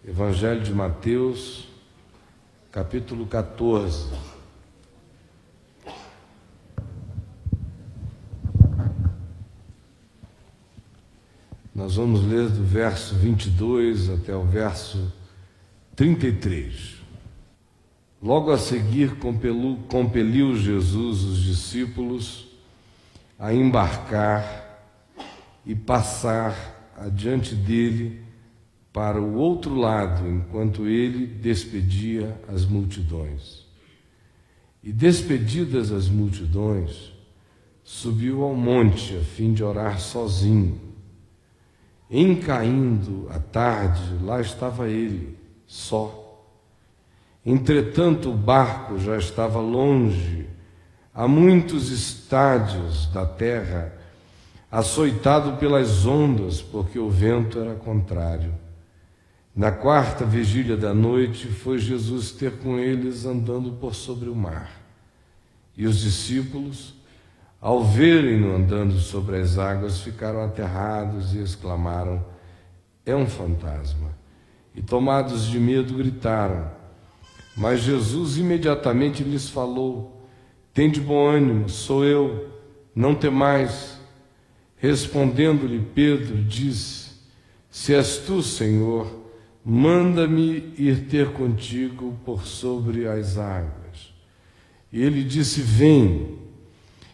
Evangelho de Mateus, capítulo 14. Nós vamos ler do verso 22 até o verso 33. Logo a seguir, compeliu Jesus os discípulos a embarcar e passar adiante dele para o outro lado, enquanto ele despedia as multidões. E despedidas as multidões, subiu ao monte a fim de orar sozinho. Em caindo a tarde, lá estava ele, só. Entretanto, o barco já estava longe, a muitos estádios da terra, açoitado pelas ondas, porque o vento era contrário. Na quarta vigília da noite, foi Jesus ter com eles andando por sobre o mar. E os discípulos, ao verem-no andando sobre as águas, ficaram aterrados e exclamaram: é um fantasma. E tomados de medo, gritaram. Mas Jesus imediatamente lhes falou: tende bom ânimo, sou eu, não temais. Respondendo-lhe Pedro, disse: se és tu, Senhor, manda-me ir ter contigo por sobre as águas. E ele disse: vem.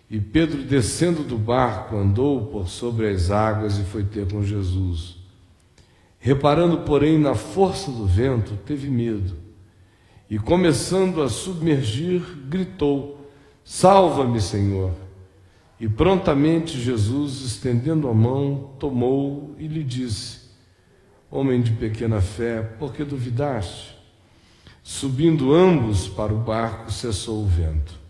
E Pedro, descendo do barco, andou por sobre as águas e foi ter com Jesus. Reparando, porém, na força do vento, teve medo. E, começando a submergir, gritou: salva-me, Senhor! E prontamente Jesus, estendendo a mão, tomou e lhe disse: homem de pequena fé, por que duvidaste? Subindo ambos para o barco, cessou o vento.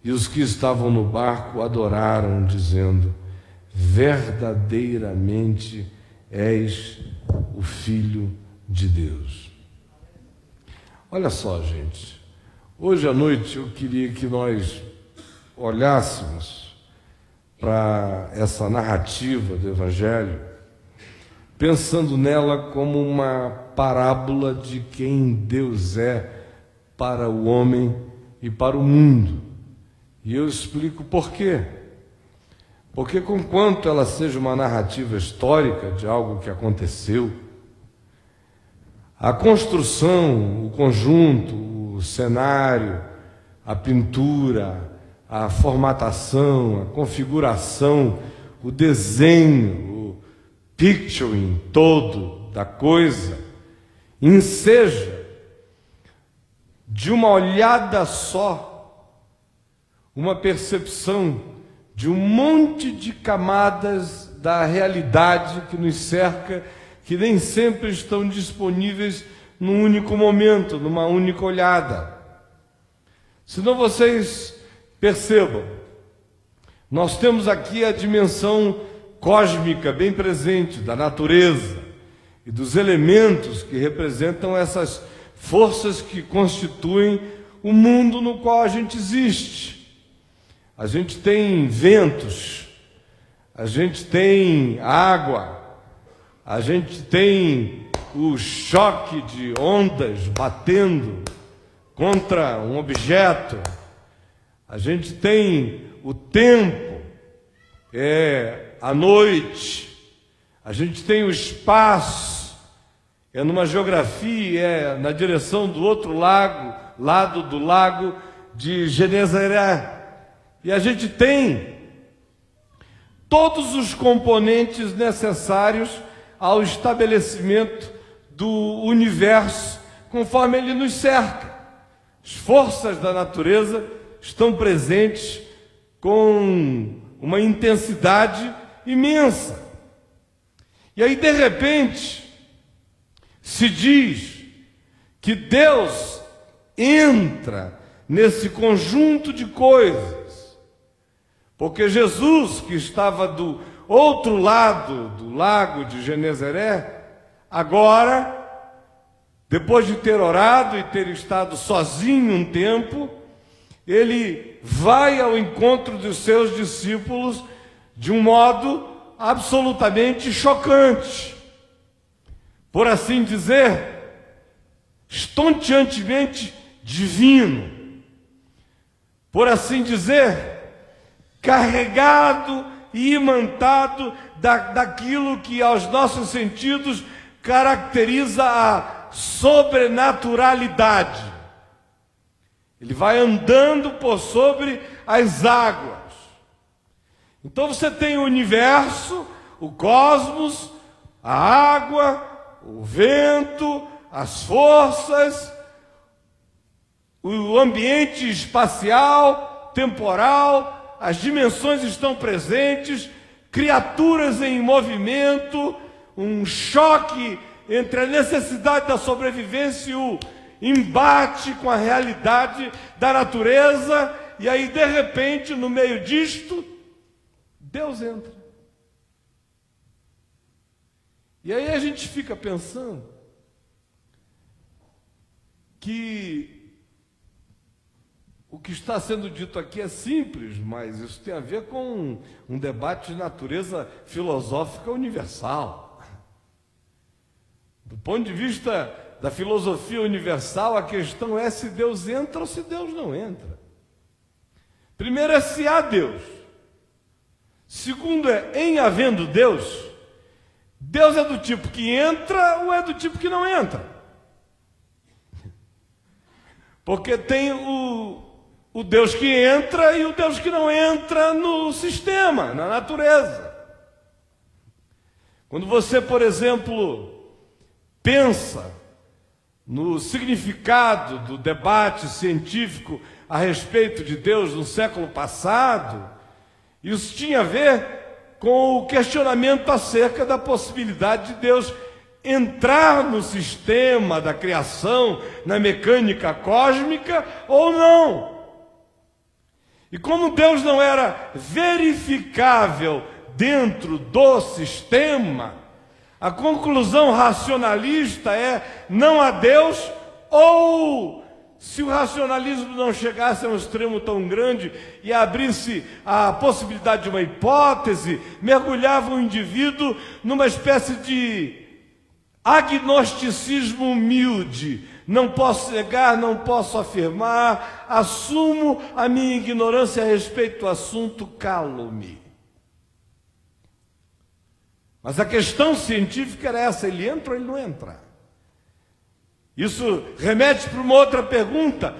E os que estavam no barco adoraram, dizendo: verdadeiramente és o Filho de Deus. Olha só, gente, hoje à noite eu queria que nós olhássemos para essa narrativa do Evangelho, pensando nela como uma parábola de quem Deus é para o homem e para o mundo. E eu explico por quê. Porque, conquanto ela seja uma narrativa histórica de algo que aconteceu, a construção, o conjunto, o cenário, a pintura, a formatação, a configuração, o desenho, o picturing todo da coisa, enseja de uma olhada só uma percepção de um monte de camadas da realidade que nos cerca, que nem sempre estão disponíveis num único momento, numa única olhada. Senão vocês percebam, nós temos aqui a dimensão cósmica bem presente da natureza e dos elementos que representam essas forças que constituem o mundo no qual a gente existe. A gente tem ventos, a gente tem água, a gente tem o choque de ondas batendo contra um objeto, a gente tem o tempo, a noite, a gente tem o espaço, numa geografia, na direção do outro lado do lago de Genezaré. E a gente tem todos os componentes necessários ao estabelecimento do universo conforme ele nos cerca. As forças da natureza estão presentes com uma intensidade imensa. E aí, de repente, se diz que Deus entra nesse conjunto de coisas, porque Jesus, que estava do outro lado do lago de Genezaré, agora, depois de ter orado e ter estado sozinho um tempo, ele vai ao encontro dos seus discípulos de um modo absolutamente chocante. Por assim dizer, estonteantemente divino, por assim dizer, carregado e imantado daquilo que aos nossos sentidos caracteriza a sobrenaturalidade. Ele vai andando por sobre as águas. Então você tem o universo, o cosmos, a água, o vento, as forças, o ambiente espacial, temporal, as dimensões estão presentes, criaturas em movimento, um choque entre a necessidade da sobrevivência e o embate com a realidade da natureza, e aí de repente, no meio disto, Deus entra. E aí a gente fica pensando que o que está sendo dito aqui é simples, mas isso tem a ver com um debate de natureza filosófica universal. Do ponto de vista da filosofia universal, a questão é se Deus entra ou se Deus não entra. Primeiro é se há Deus. Segundo é, em havendo Deus, Deus é do tipo que entra ou é do tipo que não entra? Porque tem o Deus que entra e o Deus que não entra no sistema, na natureza. Quando você, por exemplo, pensa no significado do debate científico a respeito de Deus no século passado, isso tinha a ver com o questionamento acerca da possibilidade de Deus entrar no sistema da criação, na mecânica cósmica ou não. E como Deus não era verificável dentro do sistema, a conclusão racionalista é: não há Deus, ou, se o racionalismo não chegasse a um extremo tão grande e abrisse a possibilidade de uma hipótese, mergulhava o indivíduo numa espécie de agnosticismo humilde. Não posso negar, não posso afirmar, assumo a minha ignorância a respeito do assunto, calo-me. Mas a questão científica era essa: ele entra ou ele não entra? Isso remete para uma outra pergunta: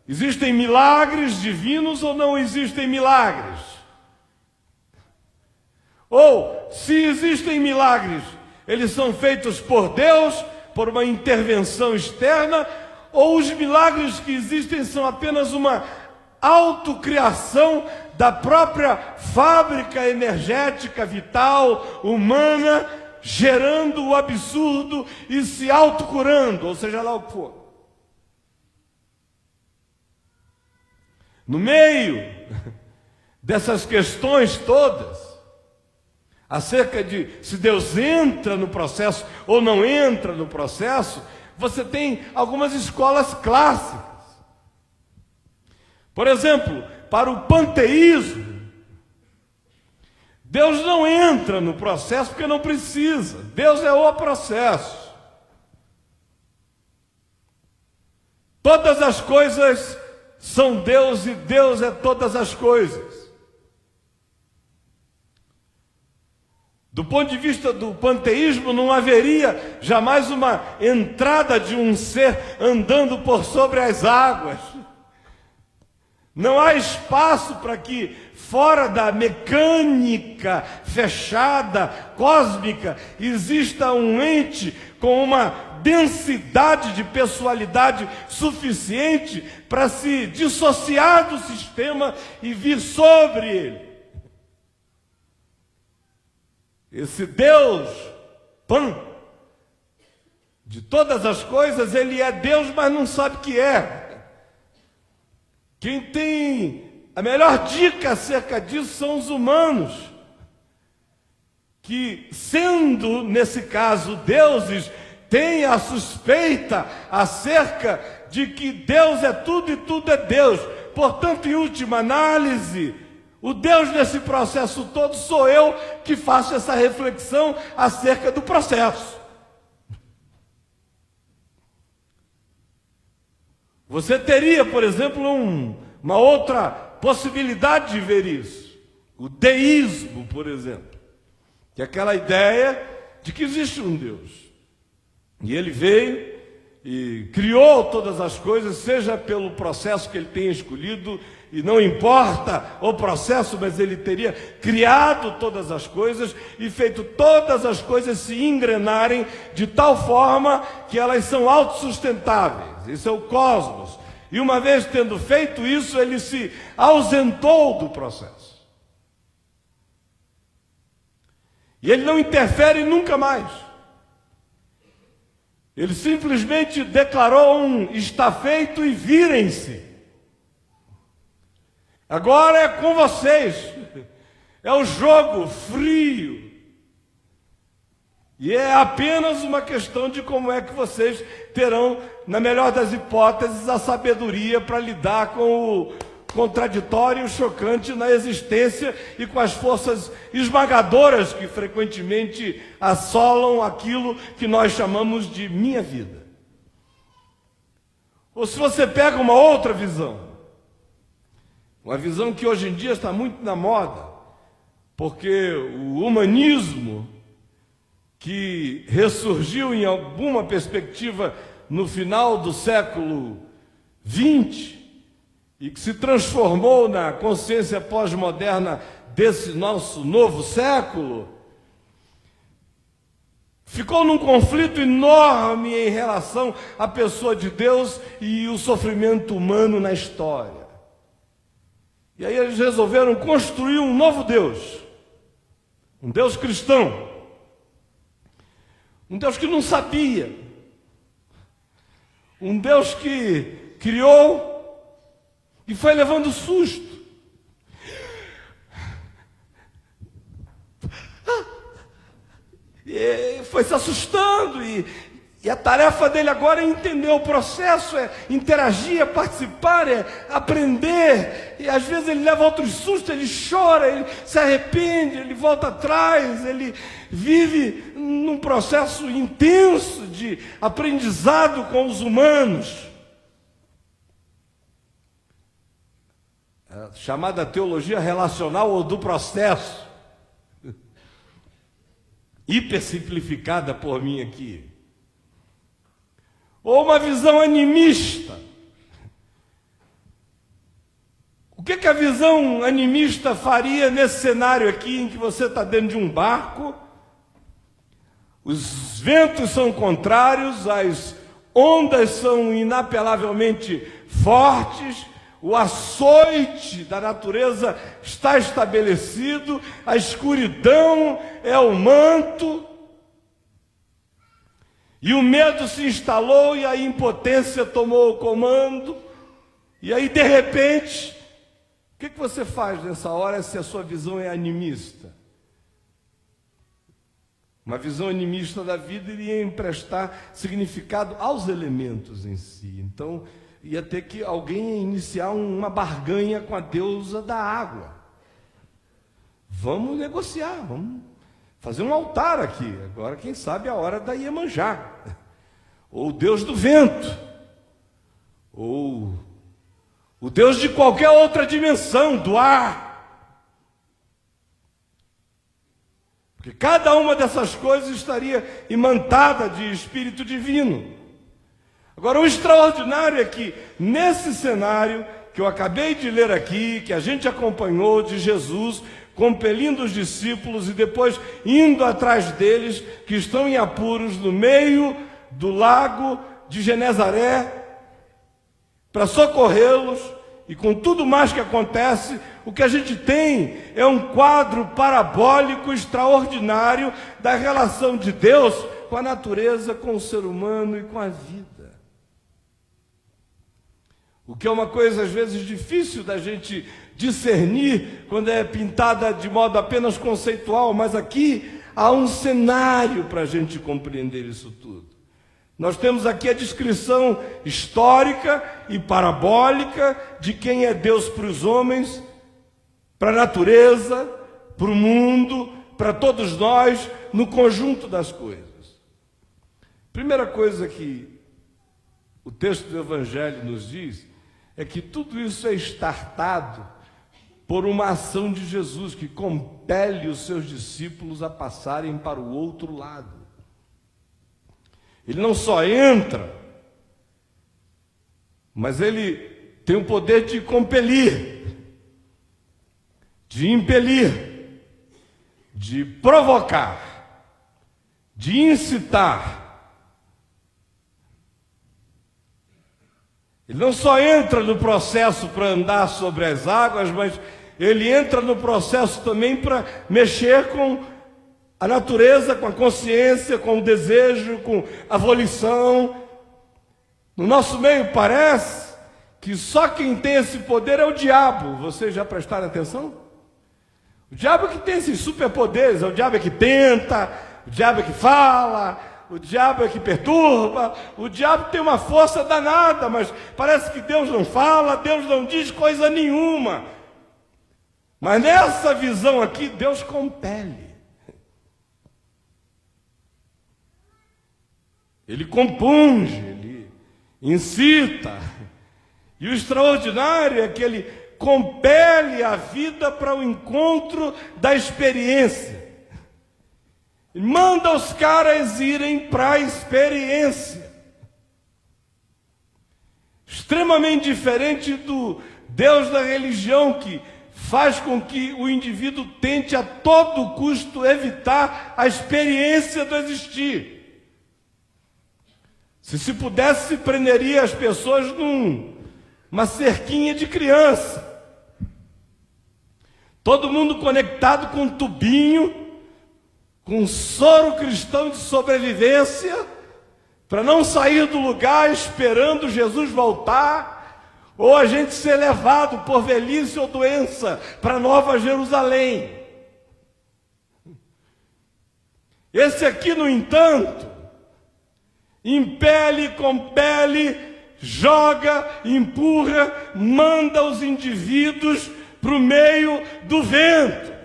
existem milagres divinos ou não existem milagres? Ou, se existem milagres, eles são feitos por Deus, por uma intervenção externa, ou os milagres que existem são apenas uma autocriação da própria fábrica energética, vital, humana, gerando o absurdo e se autocurando, ou seja lá o que for. No meio dessas questões todas, acerca de se Deus entra no processo ou não entra no processo, você tem algumas escolas clássicas. Por exemplo, para o panteísmo, Deus não entra no processo porque não precisa. Deus é o processo. Todas as coisas são Deus e Deus é todas as coisas. Do ponto de vista do panteísmo, não haveria jamais uma entrada de um ser andando por sobre as águas. Não há espaço para que, fora da mecânica fechada, cósmica, exista um ente com uma densidade de pessoalidade suficiente para se dissociar do sistema e vir sobre ele. Esse Deus, Pan, de todas as coisas, ele é Deus, mas não sabe o que é. Quem tem a melhor dica acerca disso são os humanos, que, sendo, nesse caso, deuses, têm a suspeita acerca de que Deus é tudo e tudo é Deus. Portanto, em última análise, o Deus nesse processo todo sou eu que faço essa reflexão acerca do processo. Você teria, por exemplo, uma outra possibilidade de ver isso. O deísmo, por exemplo, que é aquela ideia de que existe um Deus. E ele veio e criou todas as coisas, seja pelo processo que ele tenha escolhido, e não importa o processo, mas ele teria criado todas as coisas e feito todas as coisas se engrenarem de tal forma que elas são autossustentáveis. Isso é o cosmos. E uma vez tendo feito isso, ele se ausentou do processo. E ele não interfere nunca mais. Ele simplesmente declarou está feito e virem-se. Agora é com vocês. É o jogo frio. E é apenas uma questão de como é que vocês terão, na melhor das hipóteses, a sabedoria para lidar com o contraditório e o chocante na existência e com as forças esmagadoras que frequentemente assolam aquilo que nós chamamos de minha vida. Ou se você pega uma outra visão, uma visão que hoje em dia está muito na moda, porque o humanismo, que ressurgiu em alguma perspectiva no final do século XX e que se transformou na consciência pós-moderna desse nosso novo século, ficou num conflito enorme em relação à pessoa de Deus e o sofrimento humano na história. E aí eles resolveram construir um novo Deus, um Deus cristão, um Deus que não sabia, um Deus que criou e foi levando susto. E foi se assustando e a tarefa dele agora é entender o processo, é interagir, é participar, é aprender. E às vezes ele leva outros sustos, ele chora, ele se arrepende, ele volta atrás, ele vive num processo intenso de aprendizado com os humanos. A chamada teologia relacional ou do processo, hipersimplificada por mim aqui. Ou uma visão animista. O que a visão animista faria nesse cenário aqui em que você está dentro de um barco, os ventos são contrários, as ondas são inapelavelmente fortes, o açoite da natureza está estabelecido, a escuridão é o manto, e o medo se instalou e a impotência tomou o comando. E aí, de repente, o que você faz nessa hora se a sua visão é animista? Uma visão animista da vida iria emprestar significado aos elementos em si. Então, ia ter que alguém iniciar uma barganha com a deusa da água. Vamos negociar, vamos fazer um altar aqui. Agora, quem sabe, é a hora da Iemanjá, ou o Deus do vento, ou o Deus de qualquer outra dimensão, do ar. Porque cada uma dessas coisas estaria imantada de Espírito Divino. Agora, o extraordinário é que, nesse cenário que eu acabei de ler aqui, que a gente acompanhou de Jesus, compelindo os discípulos e depois indo atrás deles, que estão em apuros no meio do lago de Genezaré, para socorrê-los, e com tudo mais que acontece, o que a gente tem é um quadro parabólico extraordinário da relação de Deus com a natureza, com o ser humano e com a vida. O que é uma coisa, às vezes, difícil da gente discernir quando é pintada de modo apenas conceitual, mas aqui há um cenário para a gente compreender isso tudo. Nós temos aqui a descrição histórica e parabólica de quem é Deus para os homens, para a natureza, para o mundo, para todos nós, no conjunto das coisas. Primeira coisa que o texto do Evangelho nos diz é que tudo isso é estartado por uma ação de Jesus que compele os seus discípulos a passarem para o outro lado. Ele não só entra, mas ele tem o poder de compelir, de impelir, de provocar, de incitar. Ele não só entra no processo para andar sobre as águas, mas ele entra no processo também para mexer com a natureza, com a consciência, com o desejo, com a volição. No nosso meio parece que só quem tem esse poder é o diabo. Vocês já prestaram atenção? O diabo é que tem esses superpoderes, o diabo é que tenta, o diabo é que fala, o diabo é que perturba, o diabo tem uma força danada, mas parece que Deus não fala, Deus não diz coisa nenhuma. Mas nessa visão aqui, Deus compele. Ele compunge, ele incita. E o extraordinário é que ele compele a vida para o encontro da experiência. Ele manda os caras irem para a experiência. Extremamente diferente do Deus da religião, que faz com que o indivíduo tente a todo custo evitar a experiência do existir. Se pudesse, prenderia as pessoas numa cerquinha de criança. Todo mundo conectado com um tubinho, com um soro cristão de sobrevivência, para não sair do lugar esperando Jesus voltar, ou a gente ser levado por velhice ou doença para Nova Jerusalém. Esse aqui, no entanto, impele, compele, joga, empurra, manda os indivíduos para o meio do vento.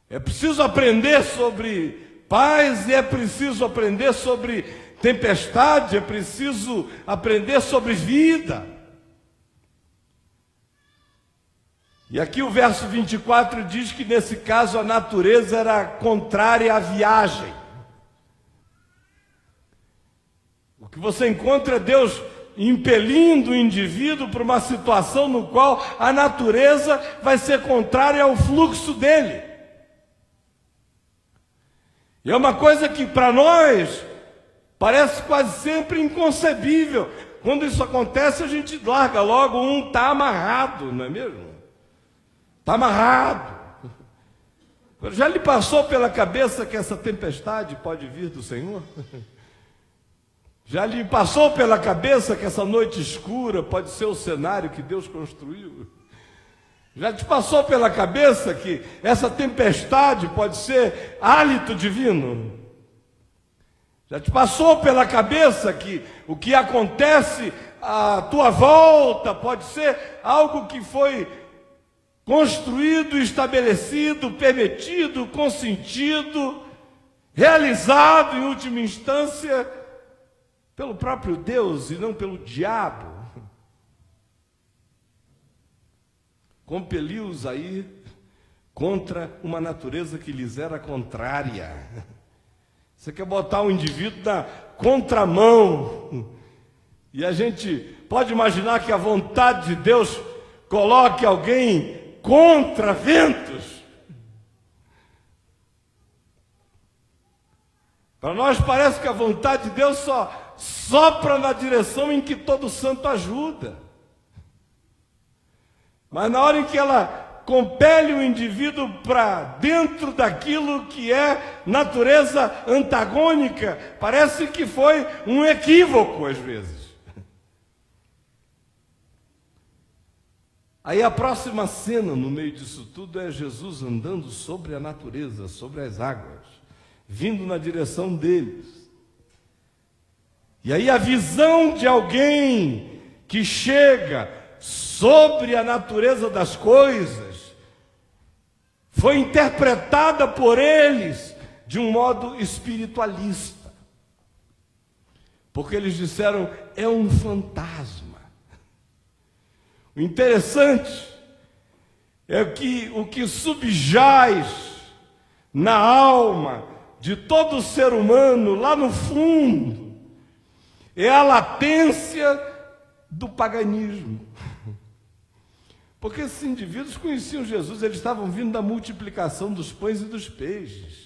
É preciso aprender sobre paz, e é preciso aprender sobre tempestade, é preciso aprender sobre vida. E aqui o verso 24 diz que nesse caso a natureza era contrária à viagem. O que você encontra é Deus impelindo o indivíduo para uma situação no qual a natureza vai ser contrária ao fluxo dele. E é uma coisa que para nós parece quase sempre inconcebível. Quando isso acontece, a gente larga logo, está amarrado, não é mesmo? Está amarrado. Já lhe passou pela cabeça que essa tempestade pode vir do Senhor? Já lhe passou pela cabeça que essa noite escura pode ser o cenário que Deus construiu? Já te passou pela cabeça que essa tempestade pode ser hálito divino? Já te passou pela cabeça que o que acontece à tua volta pode ser algo que foi construído, estabelecido, permitido, consentido, realizado em última instância pelo próprio Deus e não pelo diabo? Compeliu-os a ir contra uma natureza que lhes era contrária. Você quer botar o indivíduo na contramão. E a gente pode imaginar que a vontade de Deus coloque alguém contra ventos. Para nós parece que a vontade de Deus só sopra na direção em que todo santo ajuda. Mas na hora em que ela compele o indivíduo para dentro daquilo que é natureza antagônica, parece que foi um equívoco às vezes. Aí a próxima cena no meio disso tudo é Jesus andando sobre a natureza, sobre as águas, vindo na direção deles. E aí a visão de alguém que chega sobre a natureza das coisas foi interpretada por eles de um modo espiritualista. porque eles disseram, é um fantasma. O interessante é que o que subjaz na alma de todo ser humano, lá no fundo, é a latência do paganismo. Porque esses indivíduos conheciam Jesus, eles estavam vindo da multiplicação dos pães e dos peixes.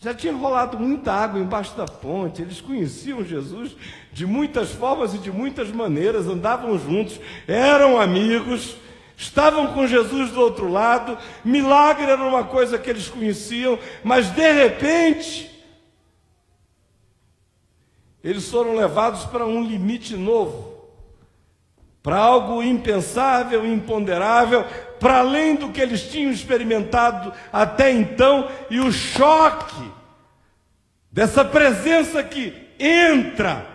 Já tinha rolado muita água embaixo da ponte, eles conheciam Jesus de muitas formas e de muitas maneiras, andavam juntos, eram amigos, estavam com Jesus do outro lado, milagre era uma coisa que eles conheciam, mas de repente, eles foram levados para um limite novo, para algo impensável, imponderável, para além do que eles tinham experimentado até então, e o choque dessa presença que entra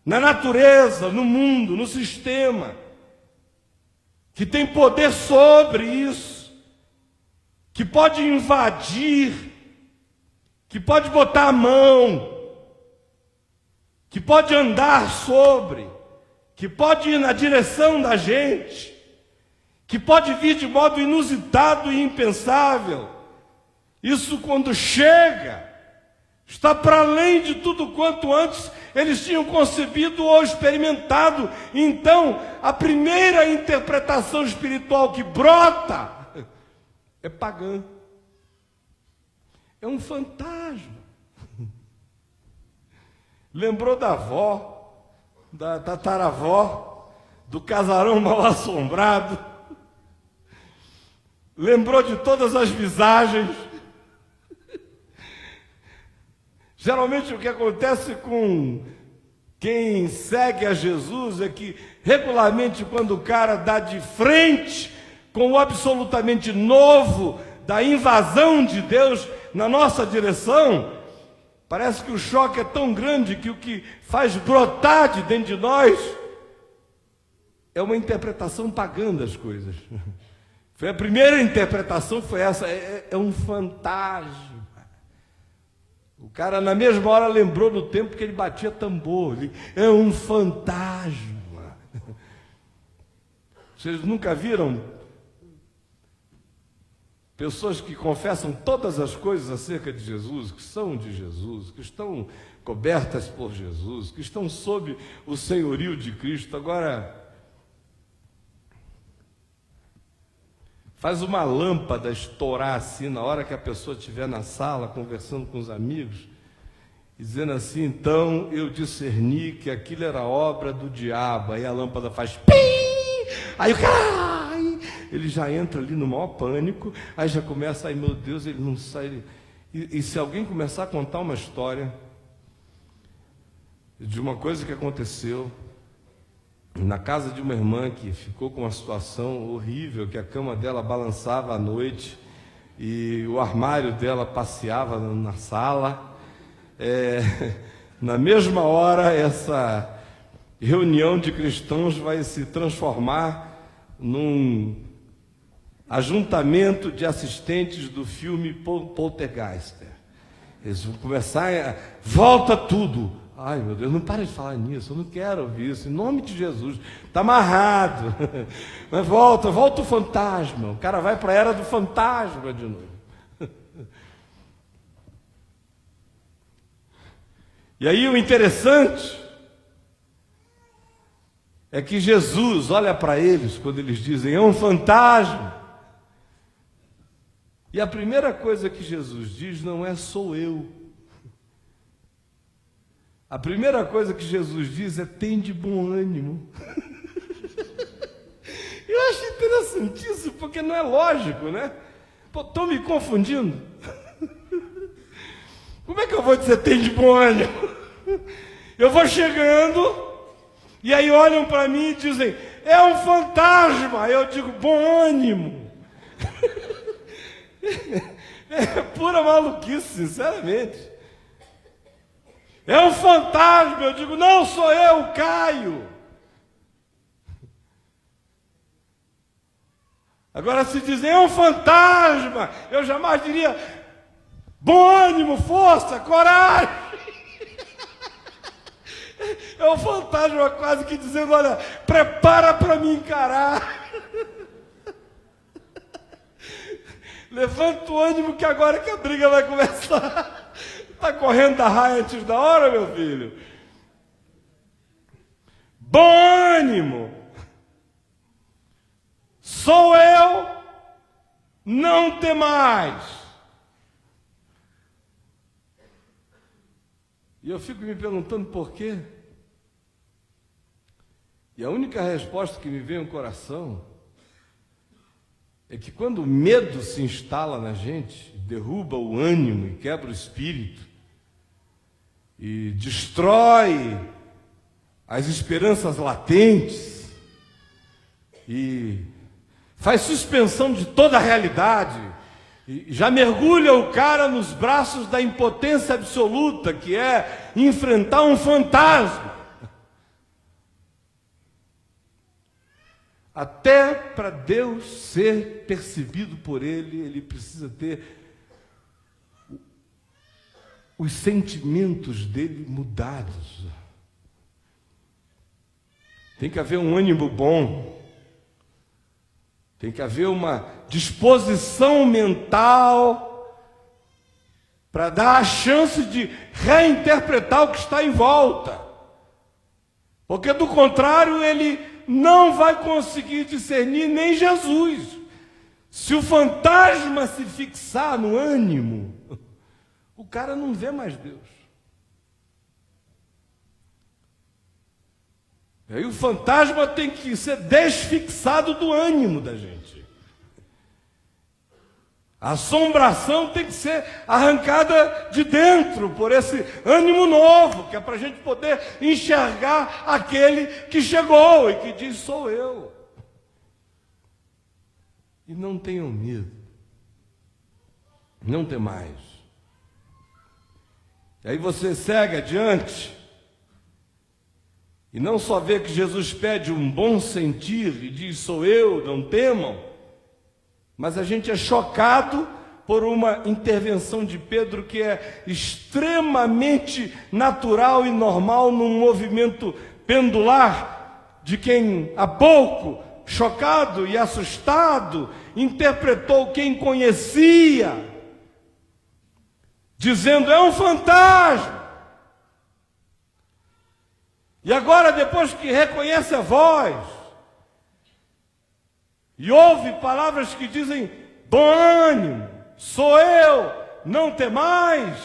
na natureza, no mundo, no sistema, que tem poder sobre isso, que pode invadir, que pode botar a mão, que pode andar sobre, que pode ir na direção da gente, que pode vir de modo inusitado e impensável. Isso, quando chega, está para além de tudo quanto antes eles tinham concebido ou experimentado. Então, a primeira interpretação espiritual que brota é pagã. É um fantasma. Lembrou da avó, da tataravó, do casarão mal assombrado. Lembrou de todas as visagens. Geralmente o que acontece com quem segue a Jesus é que regularmente quando o cara dá de frente com o absolutamente novo da invasão de Deus na nossa direção, parece que o choque é tão grande que o que faz brotar de dentro de nós é uma interpretação pagã das coisas. Foi a primeira interpretação, foi essa, é um fantasma. O cara na mesma hora lembrou do tempo que ele batia tambor, é um fantasma. Vocês nunca viram pessoas que confessam todas as coisas acerca de Jesus, que são de Jesus, que estão cobertas por Jesus, que estão sob o senhorio de Cristo? Agora, faz uma lâmpada estourar assim, na hora que a pessoa estiver na sala, conversando com os amigos, dizendo assim, então eu discerni que aquilo era obra do diabo. Aí a lâmpada faz pim! Aí o cara, ele já entra ali no maior pânico, aí já começa, ai meu Deus, ele não sai. E se alguém começar a contar uma história de uma coisa que aconteceu na casa de uma irmã que ficou com uma situação horrível, que a cama dela balançava à noite e o armário dela passeava na sala, na mesma hora essa reunião de cristãos vai se transformar num ajuntamento de assistentes do filme Poltergeister. Eles vão começar volta tudo. Ai meu Deus, não para de falar nisso, eu não quero ouvir isso, em nome de Jesus, está amarrado. Mas volta o fantasma, o cara vai para a era do fantasma de novo. E aí o interessante é que Jesus olha para eles quando eles dizem, é um fantasma. E a primeira coisa que Jesus diz não é sou eu. A primeira coisa que Jesus diz é tem de bom ânimo. Eu acho interessantíssimo, porque não é lógico, né? Estou me confundindo. Como é que eu vou dizer tem de bom ânimo? Eu vou chegando, e aí olham para mim e dizem, é um fantasma. Eu digo, bom ânimo. É pura maluquice, sinceramente. É um fantasma. Eu digo, não sou eu, Caio. Agora se dizem, é um fantasma, eu jamais diria, bom ânimo, força, coragem. É o fantasma quase que dizendo, olha, prepara para me encarar. Levanta o ânimo que agora que a briga vai começar. Está correndo da raia antes da hora, meu filho. Bom ânimo. Sou eu, não temais. E eu fico me perguntando por quê. E a única resposta que me vem ao coração é que quando o medo se instala na gente, derruba o ânimo e quebra o espírito, e destrói as esperanças latentes, e faz suspensão de toda a realidade, e já mergulha o cara nos braços da impotência absoluta, que é enfrentar um fantasma. Até para Deus ser percebido por ele precisa ter os sentimentos dele mudados. Tem que haver um ânimo bom, tem que haver uma disposição mental para dar a chance de reinterpretar o que está em volta, porque do contrário ele não vai conseguir discernir nem Jesus. Se o fantasma se fixar no ânimo, o cara não vê mais Deus. E aí o fantasma tem que ser desfixado do ânimo da gente. A assombração tem que ser arrancada de dentro por esse ânimo novo, que é para a gente poder enxergar aquele que chegou e que diz, sou eu. E não tenham medo, não temais. E aí você segue adiante, e não só vê que Jesus pede um bom sentir e diz, sou eu, não temam, mas a gente é chocado por uma intervenção de Pedro que é extremamente natural e normal num movimento pendular de quem há pouco, chocado e assustado, interpretou quem conhecia, dizendo, é um fantasma. E agora, depois que reconhece a voz, e ouve palavras que dizem, bom ânimo, sou eu, não temais.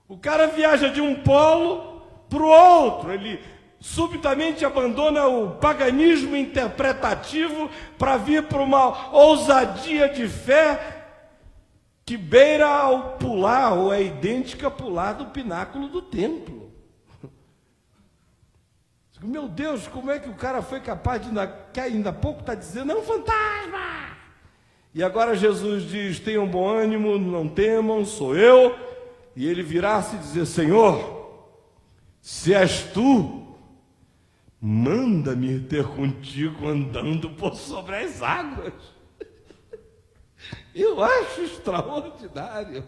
O cara viaja de um polo para o outro, ele subitamente abandona o paganismo interpretativo para vir para uma ousadia de fé que beira ao pular, ou é idêntica a pular do pináculo do templo. Meu Deus, como é que o cara foi capaz de, que ainda há pouco está dizendo, é um fantasma? E agora Jesus diz, tenham bom ânimo, não temam, sou eu. E ele virá-se e dizer, Senhor, se és tu, manda-me ter contigo andando por sobre as águas. Eu acho extraordinário.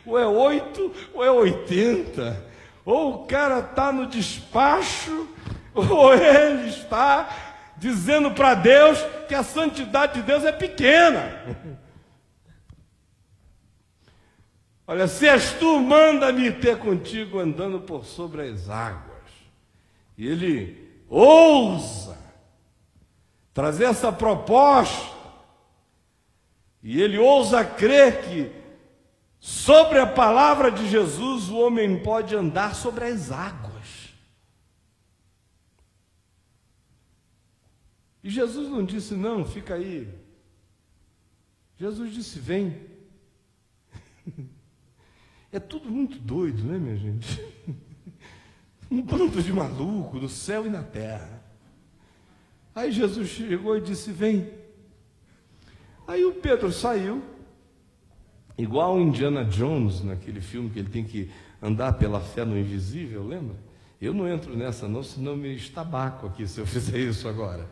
Ou é 8 ou é 80. Ou o cara está no despacho, ou ele está dizendo para Deus que a santidade de Deus é pequena. Olha, se és tu, manda-me ter contigo andando por sobre as águas. E ele ousa trazer essa proposta, e ele ousa crer que sobre a palavra de Jesus o homem pode andar sobre as águas. E Jesus não disse, não, fica aí. Jesus disse, vem. É tudo muito doido, né, minha gente? Um bando de maluco no céu e na terra. Aí Jesus chegou e disse, vem. Aí o Pedro saiu, igual o Indiana Jones, naquele filme que ele tem que andar pela fé no invisível, lembra? Eu não entro nessa não, senão me estabaco aqui se eu fizer isso agora.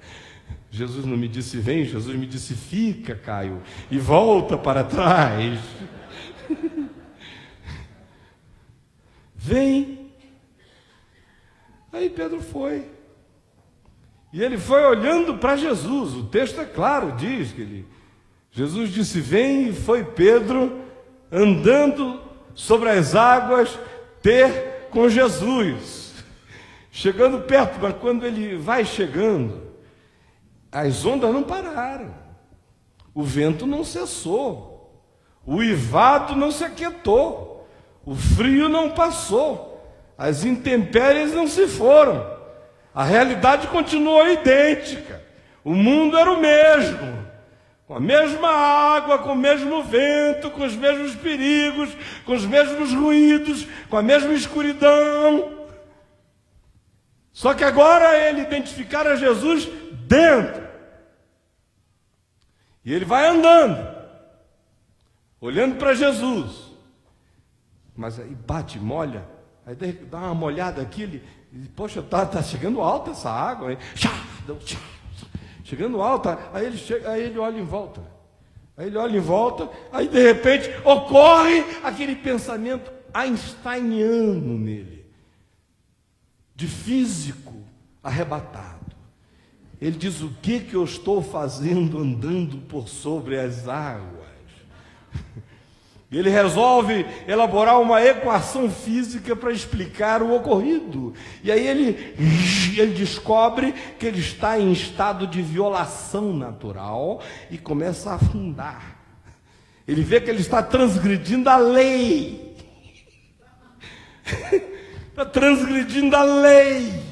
Jesus não me disse vem, Jesus me disse fica, Caio, e volta para trás. Vem. Pedro foi. E ele foi olhando para Jesus. O texto é claro, diz que Jesus disse: vem, e foi Pedro andando sobre as águas ter com Jesus. Chegando perto, mas quando ele vai chegando, as ondas não pararam, o vento não cessou, o uivado não se aquietou, o frio não passou, as intempéries não se foram, a realidade continuou idêntica, o mundo era o mesmo, com a mesma água, com o mesmo vento, com os mesmos perigos, com os mesmos ruídos, com a mesma escuridão. Só que agora ele identificara Jesus dentro. E ele vai andando, olhando para Jesus. Mas aí bate, molha, aí dá uma molhada aqui, ele poxa, tá chegando alta essa água. Aí, chegando alta, aí ele olha em volta. Aí de repente ocorre aquele pensamento einsteiniano nele, de físico arrebatado. Ele diz: o que eu estou fazendo andando por sobre as águas? Ele resolve elaborar uma equação física para explicar o ocorrido. E aí ele descobre que ele está em estado de violação natural e começa a afundar. Ele vê que ele está transgredindo a lei. Está transgredindo a lei.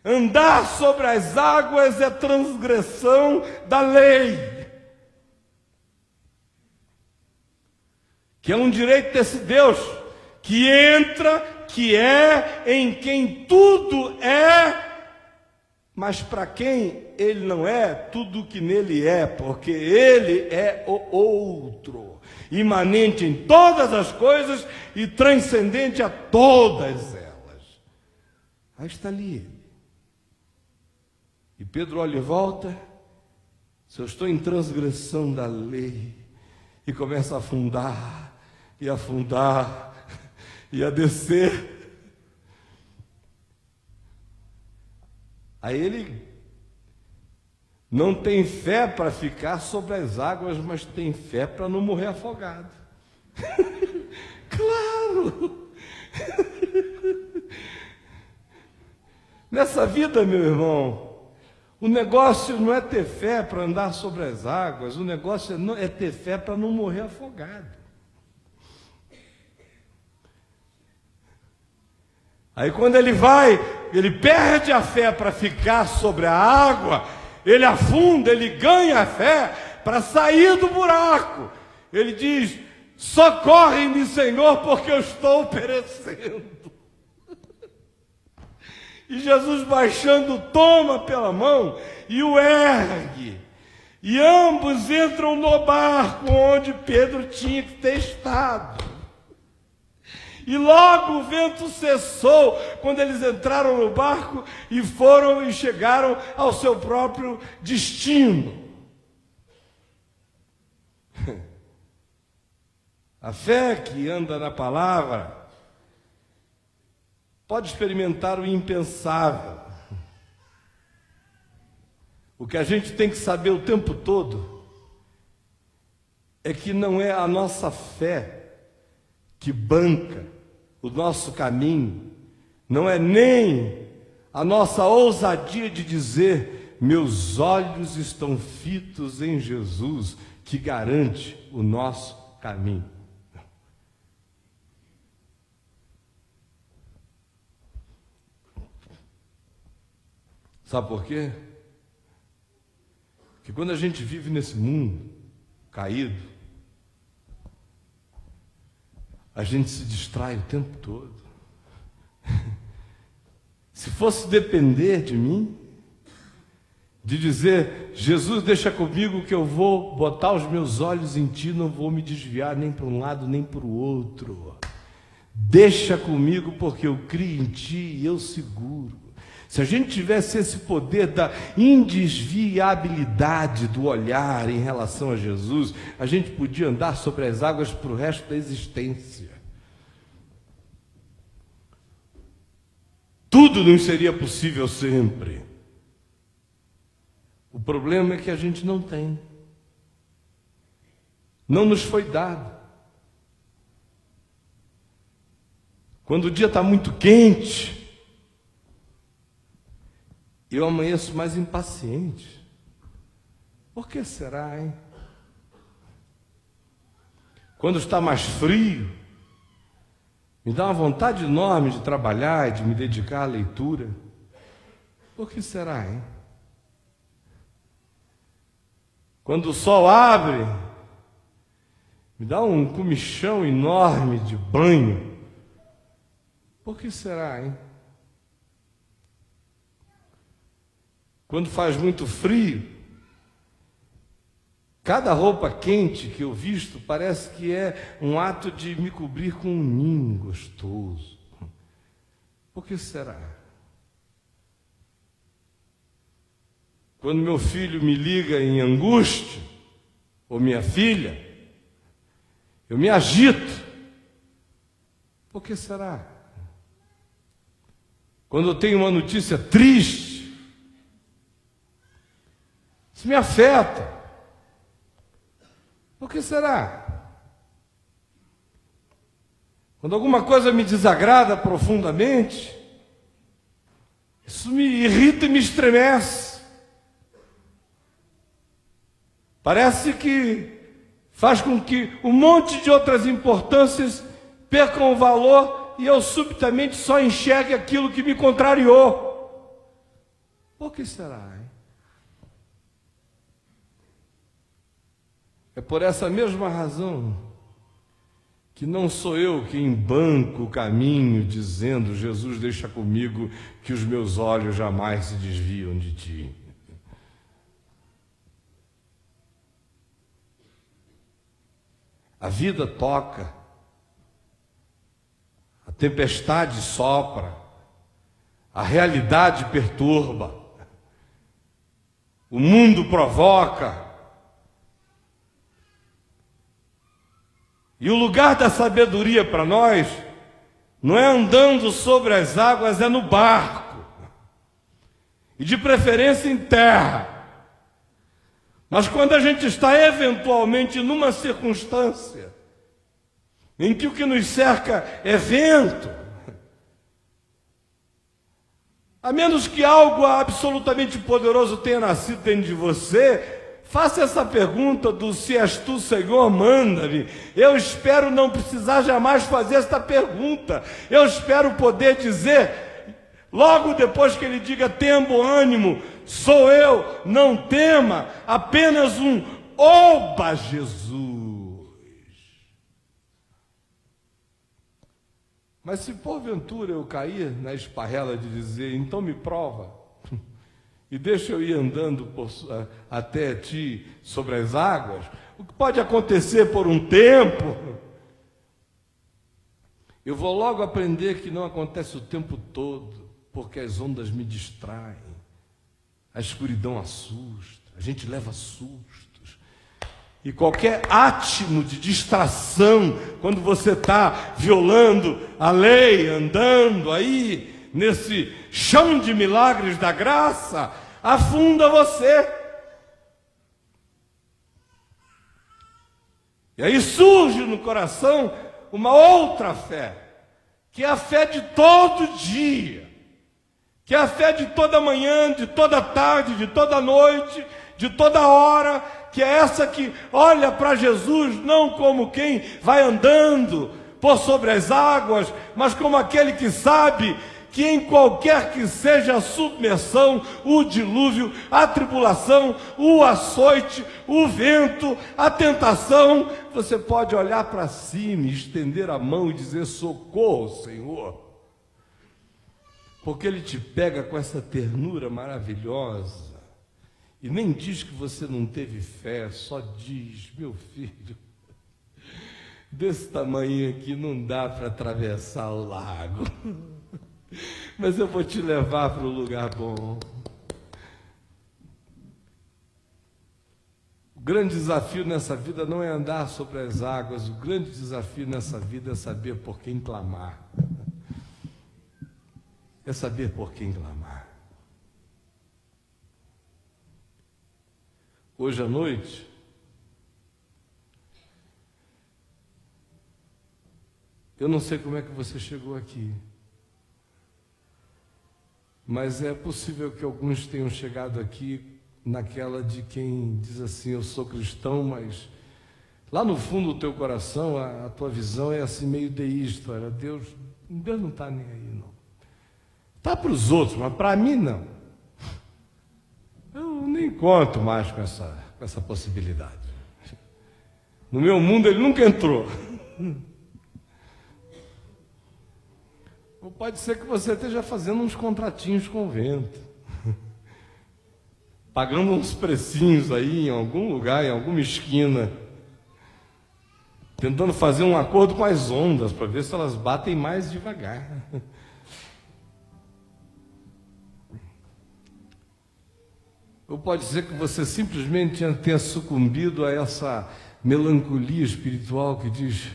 Andar sobre as águas é transgressão da lei, que é um direito desse Deus que entra, que é, em quem tudo é, mas para quem ele não é, tudo que nele é, porque ele é o outro, imanente em todas as coisas e transcendente a todas elas. Aí está ali ele. E Pedro olha em volta: se eu estou em transgressão da lei, e começa a afundar, e afundar, e a descer. Aí ele não tem fé para ficar sobre as águas, mas tem fé para não morrer afogado. Claro! Nessa vida, meu irmão, o negócio não é ter fé para andar sobre as águas, o negócio é ter fé para não morrer afogado. Aí quando ele perde a fé para ficar sobre a água, ele afunda, ele ganha a fé para sair do buraco. Ele diz: socorre-me, Senhor, porque eu estou perecendo. E Jesus, baixando, toma pela mão e o ergue. E ambos entram no barco onde Pedro tinha que ter estado. E logo o vento cessou quando eles entraram no barco e foram e chegaram ao seu próprio destino. A fé que anda na palavra pode experimentar o impensável. O que a gente tem que saber o tempo todo é que não é a nossa fé que banca o nosso caminho, não é nem a nossa ousadia de dizer: meus olhos estão fitos em Jesus, que garante o nosso caminho. Sabe por quê? Porque quando a gente vive nesse mundo caído, a gente se distrai o tempo todo. Se fosse depender de mim, de dizer: Jesus, deixa comigo que eu vou botar os meus olhos em ti, não vou me desviar nem para um lado nem para o outro. Deixa comigo porque eu crio em ti e eu seguro. Se a gente tivesse esse poder da indesviabilidade do olhar em relação a Jesus, a gente podia andar sobre as águas para o resto da existência. tudo nos seria possível sempre. O problema é que a gente não tem. Não nos foi dado. Quando o dia está muito quente, eu amanheço mais impaciente. Por que será, hein? Quando está mais frio, me dá uma vontade enorme de trabalhar e de me dedicar à leitura. Por que será, hein? Quando o sol abre, me dá um comichão enorme de banho. Por que será, hein? Quando faz muito frio, cada roupa quente que eu visto parece que é um ato de me cobrir com um ninho gostoso. Por que será? Quando meu filho me liga em angústia, ou minha filha, eu me agito. Por que será? Quando eu tenho uma notícia triste, isso me afeta. Por que será? Quando alguma coisa me desagrada profundamente, isso me irrita e me estremece. Parece que faz com que um monte de outras importâncias percam o valor e eu subitamente só enxergue aquilo que me contrariou. Por que será, hein? É por essa mesma razão que não sou eu quem banco o caminho dizendo: Jesus, deixa comigo que os meus olhos jamais se desviam de ti. A vida toca, a tempestade sopra, a realidade perturba, o mundo provoca. E o lugar da sabedoria para nós não é andando sobre as águas, é no barco, e de preferência em terra. Mas quando a gente está eventualmente numa circunstância em que o que nos cerca é vento, a menos que algo absolutamente poderoso tenha nascido dentro de você, faça essa pergunta do se és tu, Senhor, manda-me. Eu espero não precisar jamais fazer esta pergunta. Eu espero poder dizer, logo depois que ele diga, tenha bom ânimo, sou eu, não tema, apenas um oba, Jesus. Mas se porventura eu cair na esparrela de dizer, então me prova, e deixa eu ir andando até ti sobre as águas, o que pode acontecer por um tempo, eu vou logo aprender que não acontece o tempo todo, porque as ondas me distraem, a escuridão assusta, a gente leva sustos, e qualquer átimo de distração, quando você está violando a lei, andando aí, nesse chão de milagres da graça, afunda você. E aí surge no coração uma outra fé, que é a fé de todo dia, que é a fé de toda manhã, de toda tarde, de toda noite, de toda hora, que é essa que olha para Jesus não como quem vai andando por sobre as águas, mas como aquele que sabe que em qualquer que seja a submersão, o dilúvio, a tribulação, o açoite, o vento, a tentação, você pode olhar para cima, estender a mão e dizer: socorro, Senhor. Porque Ele te pega com essa ternura maravilhosa e nem diz que você não teve fé, só diz: meu filho, desse tamanho aqui não dá para atravessar o lago, mas eu vou te levar para um lugar bom. O grande desafio nessa vida não é andar sobre as águas, o grande desafio nessa vida é saber por quem clamar. é saber por quem clamar. Hoje à noite, eu não sei como é que você chegou aqui, mas é possível que alguns tenham chegado aqui naquela de quem diz assim: eu sou cristão, mas lá no fundo do teu coração, a tua visão é assim meio deísta. Olha, Deus não está nem aí, não. Está para os outros, mas para mim não. Eu nem conto mais com essa possibilidade. No meu mundo ele nunca entrou. Ou pode ser que você esteja fazendo uns contratinhos com o vento, pagando uns precinhos aí em algum lugar, em alguma esquina, tentando fazer um acordo com as ondas para ver se elas batem mais devagar. Ou pode ser que você simplesmente tenha sucumbido a essa melancolia espiritual que diz: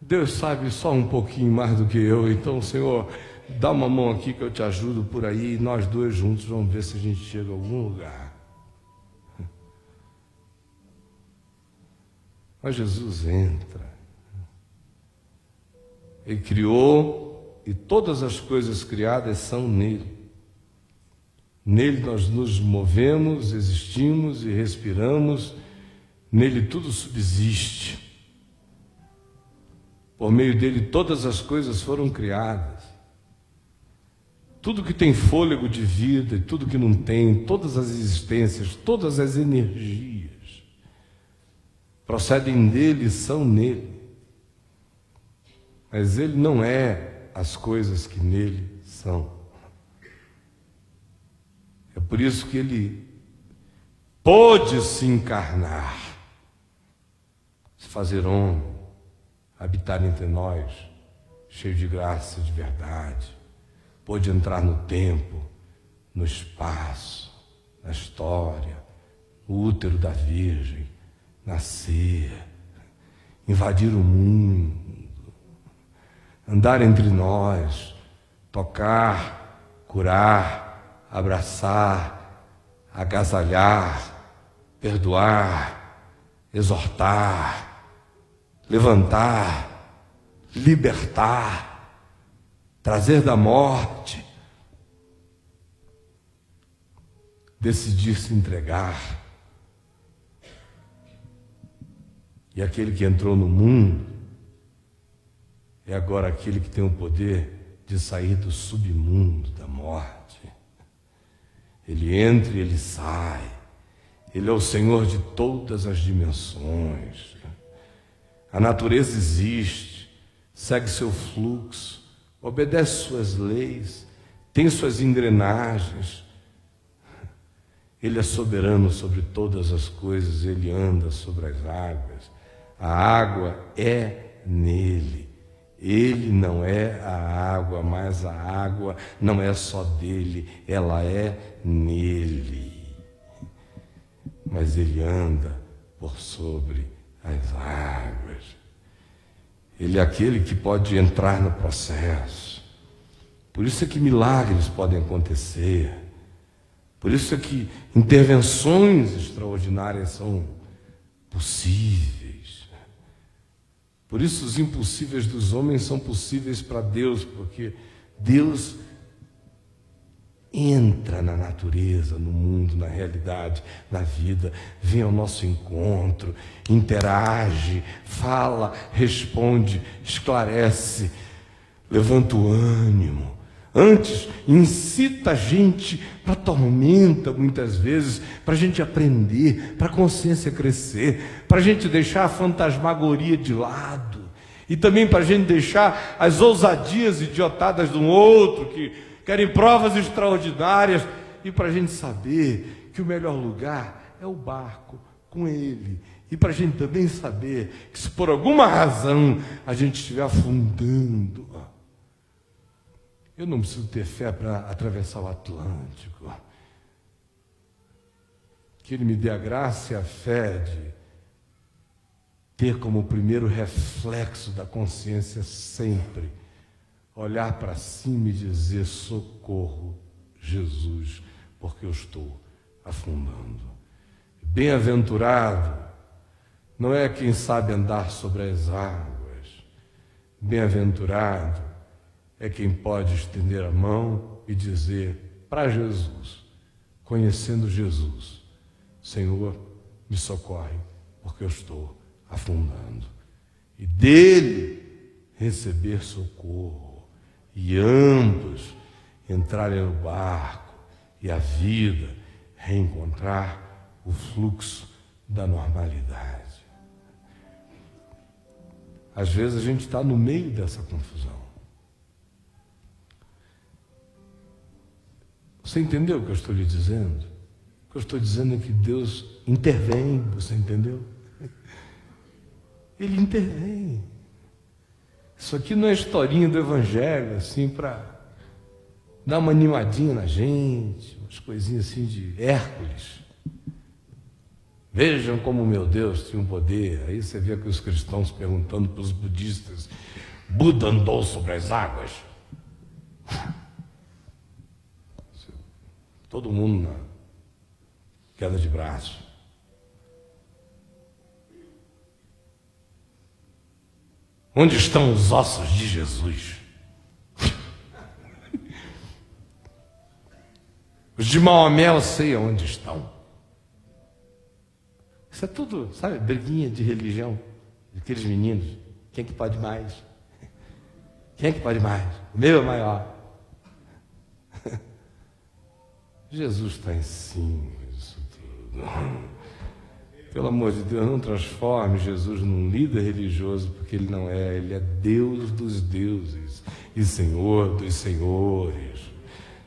Deus sabe só um pouquinho mais do que eu, então, Senhor, dá uma mão aqui que eu te ajudo por aí, e nós dois juntos vamos ver se a gente chega a algum lugar. Mas Jesus entra. Ele criou, e todas as coisas criadas são nele. Nele nós nos movemos, existimos e respiramos, nele tudo subsiste. Por meio dele todas as coisas foram criadas. Tudo que tem fôlego de vida e tudo que não tem, todas as existências, todas as energias, procedem dele e são nele. Mas ele não é as coisas que nele são. É por isso que ele pôde se encarnar, se fazer homem, habitar entre nós, cheio de graça e de verdade. Pôde entrar no tempo, no espaço, na história, no útero da Virgem, nascer, invadir o mundo, andar entre nós, tocar, curar, abraçar, agasalhar, perdoar, exortar, levantar, libertar, trazer da morte, decidir se entregar. E aquele que entrou no mundo é agora aquele que tem o poder de sair do submundo da morte. Ele entra e ele sai. Ele é o Senhor de todas as dimensões. A natureza existe, segue seu fluxo, obedece suas leis, tem suas engrenagens. Ele é soberano sobre todas as coisas, ele anda sobre as águas. A água é nele. Ele não é a água, mas a água não é só dele, ela é nele. Mas ele anda por sobre as águas. Ele é aquele que pode entrar no processo. Por isso é que milagres podem acontecer. Por isso é que intervenções extraordinárias são possíveis. Por isso os impossíveis dos homens são possíveis para Deus, porque Deus entra na natureza, no mundo, na realidade, na vida, vem ao nosso encontro, interage, fala, responde, esclarece, levanta o ânimo. Antes, incita a gente para tormenta, muitas vezes, para a gente aprender, para a consciência crescer, para a gente deixar a fantasmagoria de lado, e também para a gente deixar as ousadias idiotadas de um outro, que querem provas extraordinárias, e para a gente saber que o melhor lugar é o barco com ele, e para a gente também saber que se por alguma razão a gente estiver afundando, eu não preciso ter fé para atravessar o Atlântico. Que ele me dê a graça e a fé de ter como primeiro reflexo da consciência sempre olhar para cima e dizer: socorro, Jesus, porque eu estou afundando. Bem-aventurado não é quem sabe andar sobre as águas. Bem-aventurado é quem pode estender a mão e dizer para Jesus, conhecendo Jesus: Senhor, me socorre, porque eu estou afundando. E dele receber socorro, e ambos entrarem no barco e a vida reencontrar o fluxo da normalidade. Às vezes a gente está no meio dessa confusão. Você entendeu o que eu estou lhe dizendo? O que eu estou dizendo é que Deus intervém, você entendeu? Ele intervém. Isso aqui não é historinha do Evangelho, assim, para dar uma animadinha na gente, umas coisinhas assim de Hércules. Vejam como meu Deus tinha um poder. Aí você vê que os cristãos perguntando para os budistas: Buda andou sobre as águas? Todo mundo na queda de braço. Onde estão os ossos de Jesus? Os de Maomé eu sei onde estão. Isso é tudo, sabe, briguinha de religião, daqueles meninos. Quem é que pode mais? Quem é que pode mais? O meu é maior. Jesus está em cima disso tudo. Pelo amor de Deus, não transforme Jesus num líder religioso, porque ele não é. Ele é Deus dos deuses e Senhor dos senhores.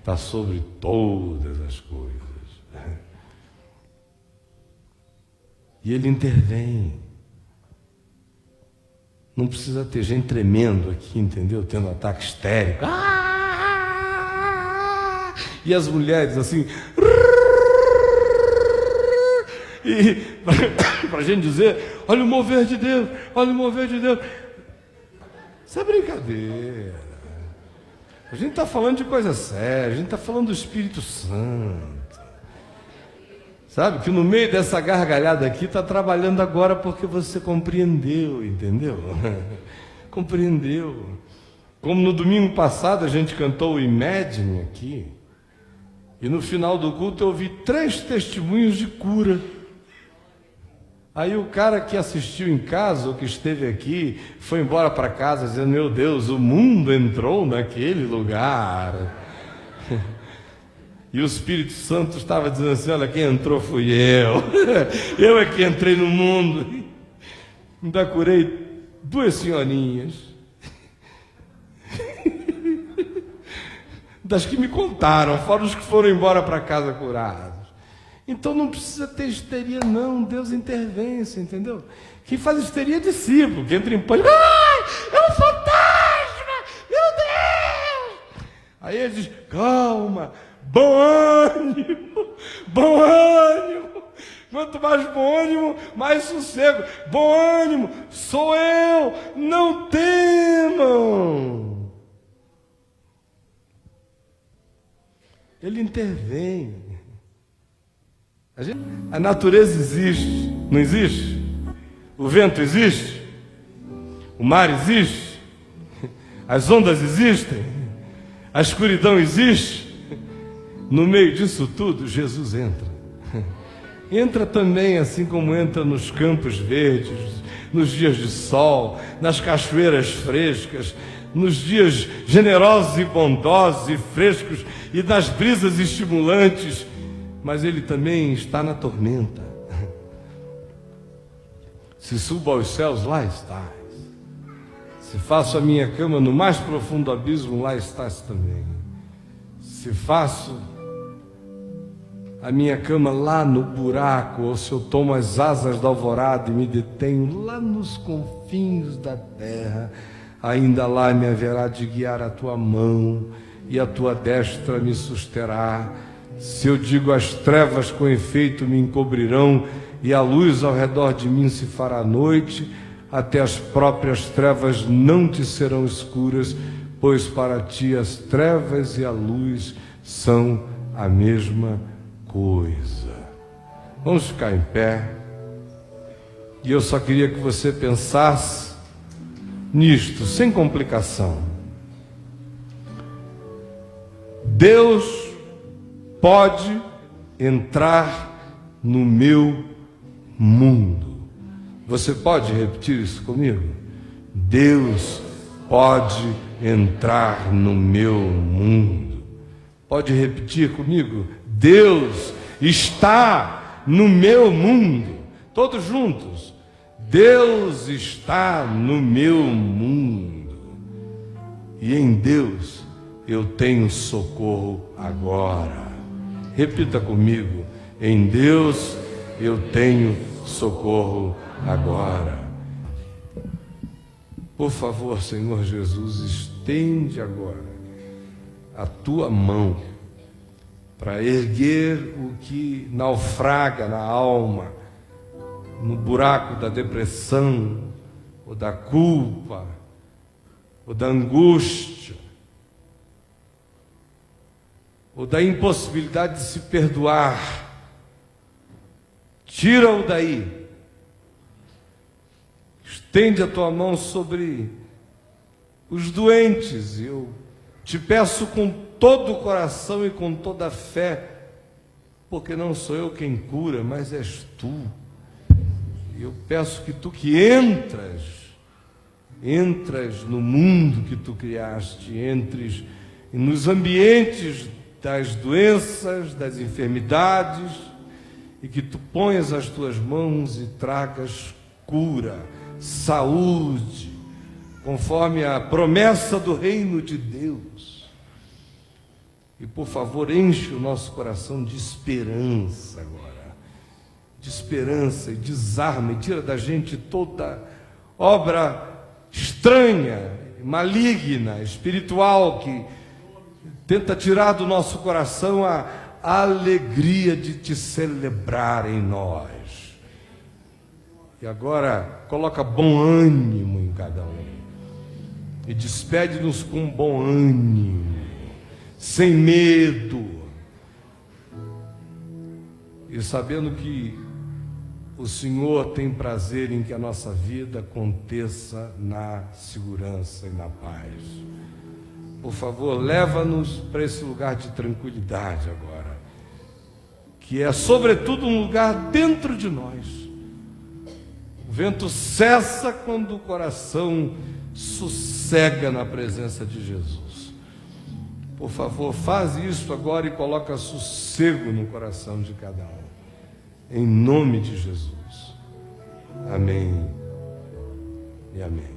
Está sobre todas as coisas. E ele intervém. Não precisa ter gente tremendo aqui, entendeu? Tendo ataque histérico. E as mulheres assim. E para a gente dizer: olha o mover de Deus, olha o mover de Deus. Isso é brincadeira. A gente está falando de coisa séria, a gente está falando do Espírito Santo. Sabe, que no meio dessa gargalhada aqui está trabalhando agora porque você compreendeu, entendeu? Compreendeu. Como no domingo passado a gente cantou o Imagine aqui, e no final do culto eu ouvi 3 testemunhos de cura. Aí o cara que assistiu em casa, ou que esteve aqui, foi embora para casa dizendo: meu Deus, o mundo entrou naquele lugar. E o Espírito Santo estava dizendo assim: olha, quem entrou fui eu. Eu é que entrei no mundo. Ainda curei 2 senhorinhas. Das que me contaram, fora os que foram embora para casa curados. Então não precisa ter histeria, não. Deus intervém, você entendeu? Quem faz histeria é discípulo, que entra em pânico. Ai, é um fantasma! Meu Deus! Aí ele diz: calma, bom ânimo, bom ânimo. Quanto mais bom ânimo, mais sossego. Bom ânimo, sou eu, não temam. Ele intervém. A natureza existe, não existe? O vento existe? O mar existe? As ondas existem? A escuridão existe? No meio disso tudo, Jesus entra. Entra também, assim como entra nos campos verdes, nos dias de sol, nas cachoeiras frescas, nos dias generosos e bondosos e frescos e nas brisas estimulantes. Mas ele também está na tormenta. Se subo aos céus, lá estás. Se faço a minha cama no mais profundo abismo, lá estás também. Se faço a minha cama lá no buraco, ou se eu tomo as asas da alvorada e me detenho lá nos confins da terra, ainda lá me haverá de guiar a tua mão e a tua destra me susterá. Se eu digo: as trevas com efeito me encobrirão e a luz ao redor de mim se fará noite, até as próprias trevas não te serão escuras, pois para ti as trevas e a luz são a mesma coisa. Vamos ficar em pé. E eu só queria que você pensasse nisto, sem complicação. Deus pode entrar no meu mundo. Você pode repetir isso comigo? Deus pode entrar no meu mundo. Pode repetir comigo? Deus está no meu mundo. Todos juntos. Deus está no meu mundo. E em Deus eu tenho socorro agora. Repita comigo. Em Deus eu tenho socorro agora. Por favor, Senhor Jesus, estende agora a tua mão para erguer o que naufraga na alma, no buraco da depressão, ou da culpa, ou da angústia, ou da impossibilidade de se perdoar. Tira-o daí. Estende a tua mão sobre os doentes. Eu te peço com todo o coração e com toda a fé, porque não sou eu quem cura, mas és tu. Eu peço que tu que entras no mundo que tu criaste, entres nos ambientes das doenças, das enfermidades, e que tu ponhas as tuas mãos e tragas cura, saúde, conforme a promessa do reino de Deus. E por favor, enche o nosso coração de esperança agora, de esperança, e desarma e tira da gente toda obra estranha, maligna, espiritual, que tenta tirar do nosso coração a alegria de te celebrar em nós. E agora coloca bom ânimo em cada um e despede-nos com bom ânimo, sem medo, e sabendo que o Senhor tem prazer em que a nossa vida aconteça na segurança e na paz. Por favor, leva-nos para esse lugar de tranquilidade agora, que é sobretudo um lugar dentro de nós. O vento cessa quando o coração sossega na presença de Jesus. Por favor, faz isso agora e coloca sossego no coração de cada um. Em nome de Jesus. Amém e amém.